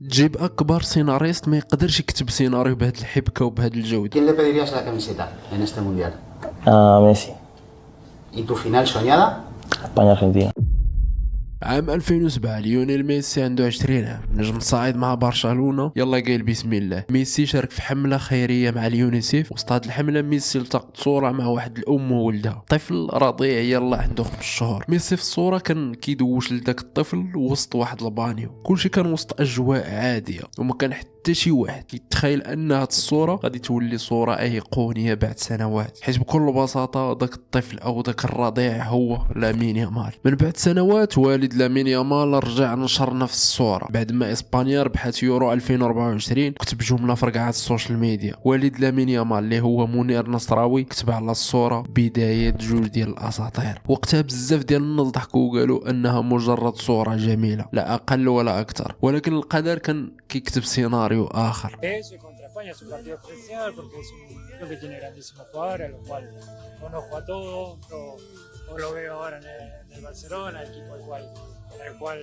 تجيب اكبر سيناريست ما يقدرش يكتب سيناريو بهذه الحبكه وبهذه الجوده. ¿Quién le pedirías la camiseta en este mundial? A Messi, ¿Y tu final soñada? España-Argentina. عام 2007 ليونيل ميسي عنده 20 عام، نجم صاعد مع برشلونة. يلا قال بسم الله. ميسي شارك في حملة خيرية مع اليونيسيف. وسط هذه الحملة ميسي التقط صورة مع واحد الأم وولدها، طفل رضيع يلا عنده 5 شهور. ميسي في الصورة كان كيدوش لذاك الطفل وسط واحد البانيو، كلشي كان وسط أجواء عادية وما كان حتى شي واحد يتخيل ان هاد الصورة غادي تولي صورة ايقونية بعد سنوات، حيت بكل بساطة داك الطفل او داك الرضيع هو لامين يامال. من بعد سنوات والد لامين يامال رجع نشر نفس الصورة بعد ما اسبانيا ربحت يورو 2024. كتب جملة في رقعات السوشيال ميديا: والد لامين يامال اللي هو منير نصراوي كتب على الصورة بداية جوج ديال الاساطير. وقتها بزاف ديال الناس ضحكوا وقالوا انها مجرد صورة جميلة لا اقل ولا اكثر، ولكن القدر كان كيكتب سيناريو آخر. Eso y contra España es un partido especial porque es un club que tiene grandísimos jugadores, a los cuales conozco a todos, todo lo veo ahora en el Barcelona, equipo al cual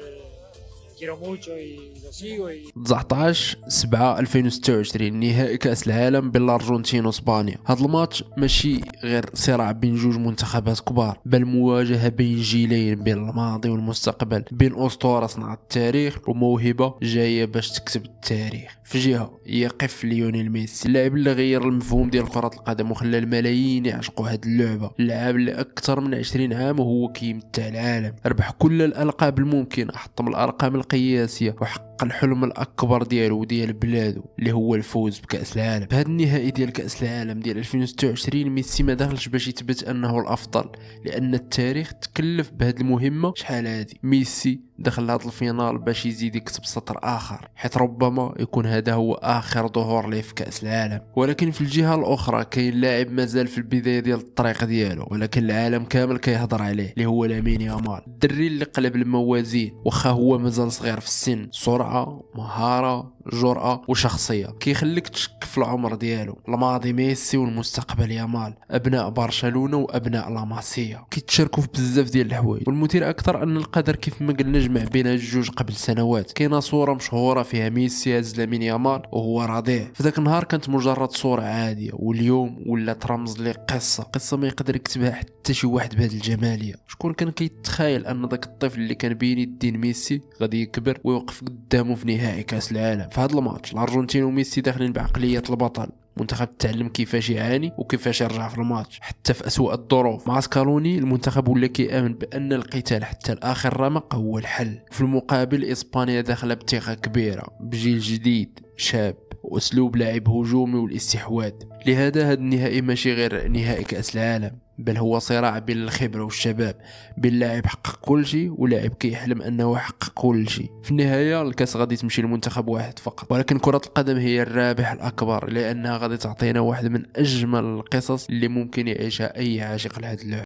quiero mucho y lo sigo. 19/7/2026 نهائي كأس العالم بين الأرجنتين وإسبانيا. هذا الماتش ماشي غير صراع بين جوج منتخبات كبار، بل مواجهة بين جيلين، بين الماضي والمستقبل، بين أسطورة صنعت التاريخ وموهبة جاية باش تكتب التاريخ. في جهة يقف ليونيل ميسي، اللاعب اللي غير المفهوم ديال كرة القدم وخلى الملايين يعشقوا هاد اللعبة، اللاعب اللي أكثر من 20 عام وهو كيمتع العالم، ربح كل الألقاب الممكنة، حطم الأرقام القياسية وحقق الحلم الأكبر ديالو وديال بلادو اللي هو الفوز بكأس العالم. بهذا النهائي ديال كأس العالم ديال 2026 ميسي ما دخلش باش يثبت أنه الأفضل، لأن التاريخ تكلف بهذه المهمة شحال هادي. ميسي دخل هذا الفينال باش يزيد يكتب سطر آخر، حيث ربما يكون هذا هو آخر ظهور ليه في كأس العالم. ولكن في الجهة الأخرى كاين لاعب مازال في البداية ديال الطريق ديالو، ولكن العالم كامل كيهضر عليه، اللي هو لامين يامال، الدري اللي قلب الموازين واخا هو مازال صغير في السن. سرعة، مهارة، جرأة وشخصية كيخليك تشك في العمر ديالو. الماضي ميسي والمستقبل يامال، أبناء برشلونة وأبناء لاماسيا كيتشاركوا في بزاف ديال الحوايج. والمثير أكثر أن القدر كيف ما قلنا جمع بين الجوج قبل سنوات. كاينه صورة مشهورة فيها ميسي هز لامين يامال وهو رضيع. في ذاك النهار كانت مجرد صورة عادية، واليوم ولات رمز لقصة ما يقدر يكتبها حتى شي واحد بهذه الجمالية. شكون كان كيتخيل أن ذاك الطفل اللي كان بين يدين ميسي غادي يكبر ويوقف قدامه في نهائي كأس العالم؟ في هذا الماتش الأرجنتين وميسي داخلين بعقلية البطل، منتخب تعلم كيفاش يعاني وكيفاش يرجع في الماتش حتى في أسوأ الظروف. مع سكالوني المنتخب ولا كيامن بأن القتال حتى الآخر رمق هو الحل. في المقابل إسبانيا داخله بثقة كبيرة بجيل جديد شاب وأسلوب لعب هجومي والاستحواذ. لهذا هذا النهائي ماشي غير نهائي كأس العالم، بل هو صراع بين الخبرة والشباب، بين لاعب حقق كل شيء ولاعب كيحلم أنه يحقق كل شيء. في النهاية الكاس غادي تمشي لمنتخب واحد فقط، ولكن كرة القدم هي الرابح الأكبر، لأنها غادي تعطينا واحد من أجمل القصص اللي ممكن يعيشها أي عاشق لهذه اللعبة.